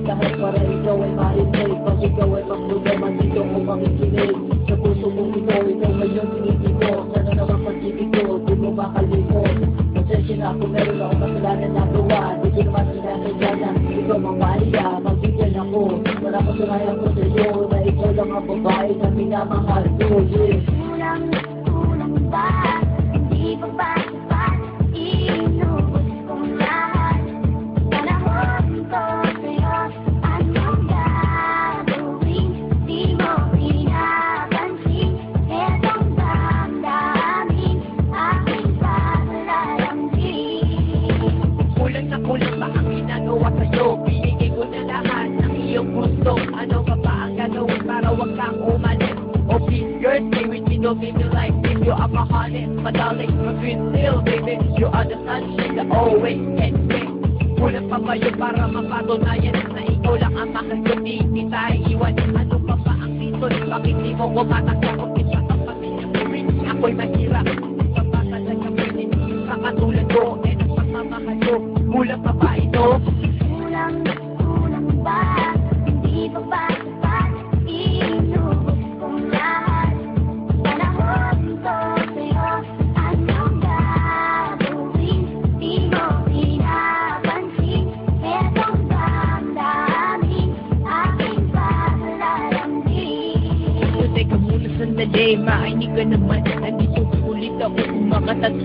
lahat para ikaw ay marinig. Pag ikaw ay maglugaman dito ko makikinig. Sa puso kong ito ngayon tinigil ko. Sana naman pag-ibig ko, di mo makalimot. Pasensya na ako, meron ako kasalanan na gawa. Di ko naman sinasaya na ikaw mamaya. Magbigyan ako, wala ko sanayan ko sa'yo, na ikaw lang ang babae na minamahal ko. Kulang ba? Hindi ba ba sapat? Inubos kong lahat. Panahon ko sa'yo, anong gagawin? Di mo pinapansin. Etong damdamin, aking paglalambing. Kulang na kulang ba ang ginagawa sa'yo? Binigay ko na lahat ng iyong gusto. Ano ka ba ang gagawin para wag kang umalis? Oh, please, girl, stay with me, don't make me like this. You are my honey, my darling, my sweet little baby. You are the sunshine that always can stay. Kulang pa ba yun para mapatunayan na ikaw lang ang mahal ko, di kita iiwan? Ano pa ba ang reason? Bakit di mo kumatakya kung isa ang pamilya ko rin? Ako'y mahirap, papasala ka pa rin sa katulad ko, eh ang pagmamahal ko. Kulang pa ba ito? Kulang ba? Hindi ba ba sapat? Inubos kong lahat. Panahon ko sa'yo, anong gagawin? Di mo pinapansin. Etong damdamin, aking paglalambing. Teka muna sandali, mainig ka naman. Nandito ulit ako kumakatat.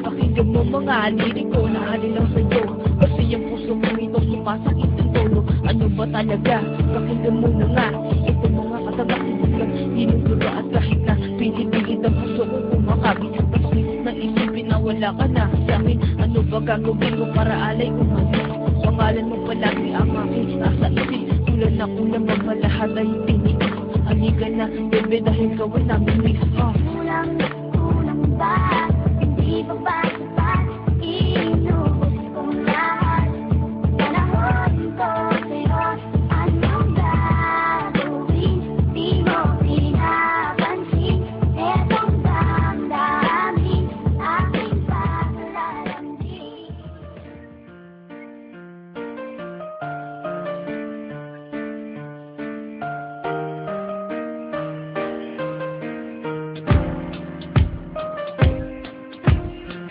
Pakinggan mo mga lirik ko na halilang sa'yo. Kasi yung puso ko ito sumasakit ng tolo. Ano ba talaga? Pakinggan mo na nga. Ito mga katagasibugan, hinuguro at kahit na pinipigit ang puso ko kumakabit. Tapos na isipin na wala ka na sa akin. Ano ba gagawin ko para alay umalis? Pangalan mo palagi ang aking nasa isip. Kulang na kulang ba lahat ay tiniis? Halika na, bebe, dahil gawin namin miss. Kulang ba? Hindi ba ba sapat? Inubos kong lahat. Panahon ko sa'yo, anong gagawin? Di mo pinapansin. Etong damdamin, aking paglalambing.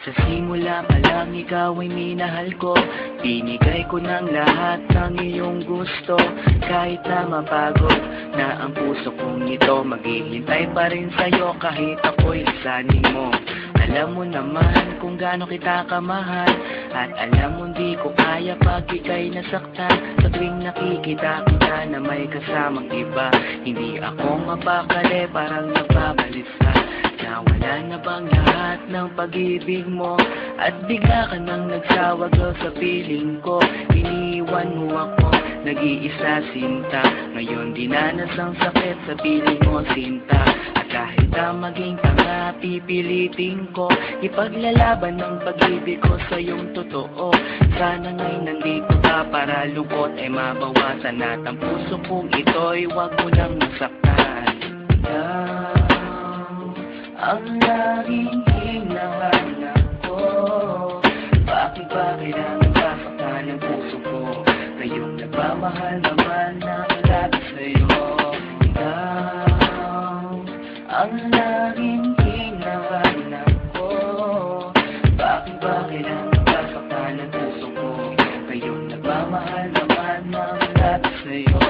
Sa simula pa lang ikaw ay minahal ko. Binigay ko ng lahat ng iyong gusto. Kahit na mapagod na ang puso kong ito, maghihintay pa rin sa'yo kahit ako'y lisanin mo. Alam mo naman kung gaano kita kamahal, at alam mo di ko kaya pag ika'y nasaktan. Sa tuwing nakikita kita na may kasamang iba, hindi ako mapakali, parang nababalisa. Nawala na bang lahat ng pag-ibig mo? At bigla ka nang nagsawa girl sa piling ko. Iniwan mo ako, nag-iisa sinta. Ngayon dinanas ang sakit sa piling mo sinta. At kahit na maging tanga, pipilitin ko ipaglalaban ng pag-ibig ko sa iyong totoo. Sana nga'y nandito ka para lungkot ay mabawasan. At ang puso kong ito'y wag mo nang masaktan. Ang laging hinahanap ko, bakit ba kailangan sasaktan ang puso ko? Ngayong nagmamahal naman na malapit sa'yo. Ikaw ang laging hinahanap ko, bakit ba kailangan sasaktan ang puso ko? Ngayong nagmamahal naman na malapit sa'yo.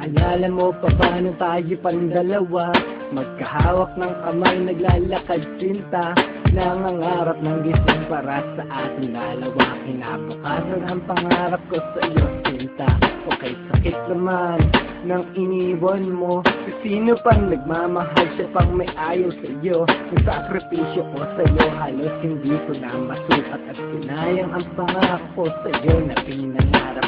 Alala mo pa paano tayo pang dalawa, magkahawak ng kamay, naglalakad sinta. Nangangarap ng gising para sa ating dalawa. Kinabukasan ang pangarap ko sa iyo sinta. Okay, sakit naman nang iniwan mo. Sino pang nagmamahal, siya pang may ayaw sa iyo. Yung sakripisyo ko sa iyo, halos hindi ko na masukat. At sinayang ang pangako ko sa iyo na pinangarap.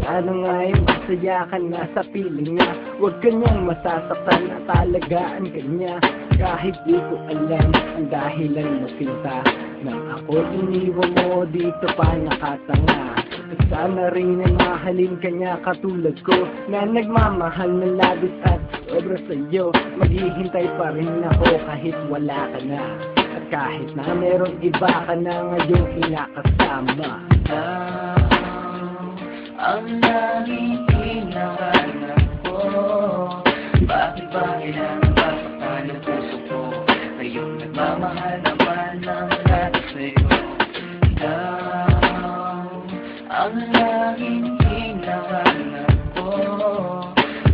Sana nga'y masaya ka na sa piling niya. Huwag ka niyang masasaktan at alagaan ka niya. Kahit di ko alam ang dahilan mo sinta, nang ako iniwan mo dito pa nakatanga. At sana rin ay mahalin kanya katulad ko, na nagmamahal ng labis at sobra sa'yo. Maghihintay pa rin ako kahit wala ka na, at kahit na meron iba ka na ngayong kinakasama. Ang laging hinahanap ko, bakit ba kailangan pasaktan ang puso ko? Ngayong nagmamahal naman ng lahat sa'yo. Ang laging hinahanap ko,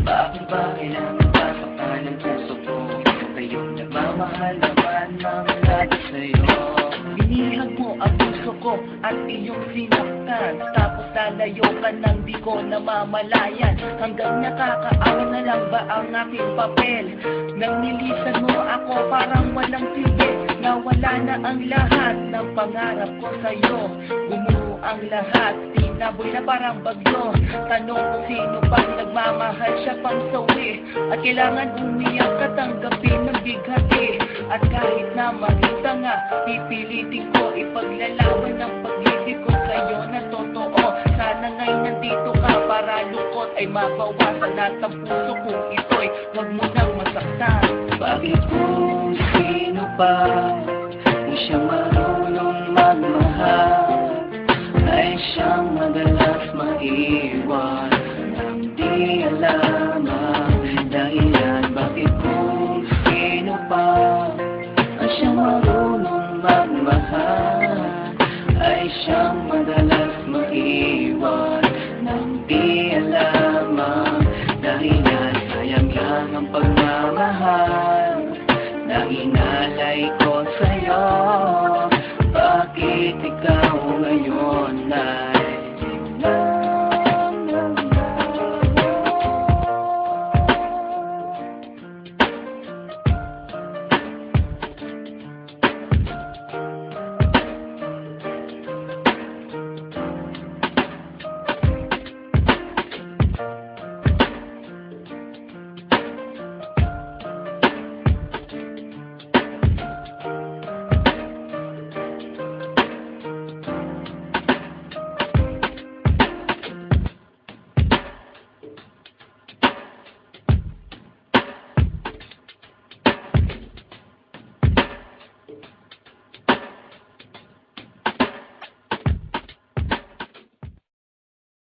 bakit ba kailangan pasaktan ang puso ko? Ngayong nagmamahal naman ng lahat sa'yo. Binihag mo ang puso ko at iyong sinaktan, tapos lalayo ka nang di ko namamalayan. Hanggang nakakaawa na lang ba ang aking papel? Nang nilisan mo ako parang walang silbi, nawala na ang lahat ng pangarap ko sa'yo. Gumuho ang lahat, tinaboy na parang bagyo. Tanong kung sino pang nagmamahal, siya pang sawi. At kailangan umiyak at tanggapin ng bighati. At kahit na makita nga, pipilitin ko ipaglalaban ng pag-ibig ko sa'yo na totoo. Sana nga'y nandito ka para lungkot ay mabawasan at ang puso kong ito'y huwag mo nang masaktan. Bakit kung sino pa di siya marunong magmahal, ay siyang madalas maiwan nang di alam